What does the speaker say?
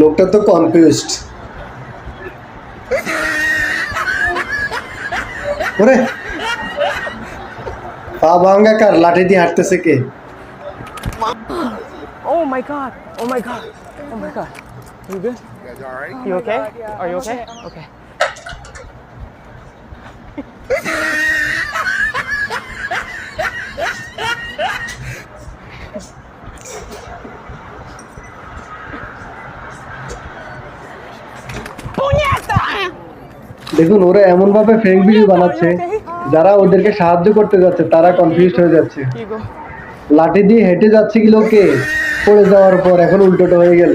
লোকটা তো কনফিউজড। ওরে পা ভাঙা কার, লাঠি দিয়ে হাঁটতেছে কে? Oh my god. Oh my god. Oh my god. Are you good? You guys all right? You okay? Are you okay? Okay. দেখুন ওরা এমন ভাবে ফেক ভিডিও বানাচ্ছে, যারা ওদেরকে সাহায্য করতে যাচ্ছে তারা কনফিউজ হয়ে যাচ্ছে। Here you go. লাঠি দিয়ে হেঁটে যাচ্ছে কি লোকে, পড়ে যাওয়ার পর এখন উল্টোটা হয়ে গেল।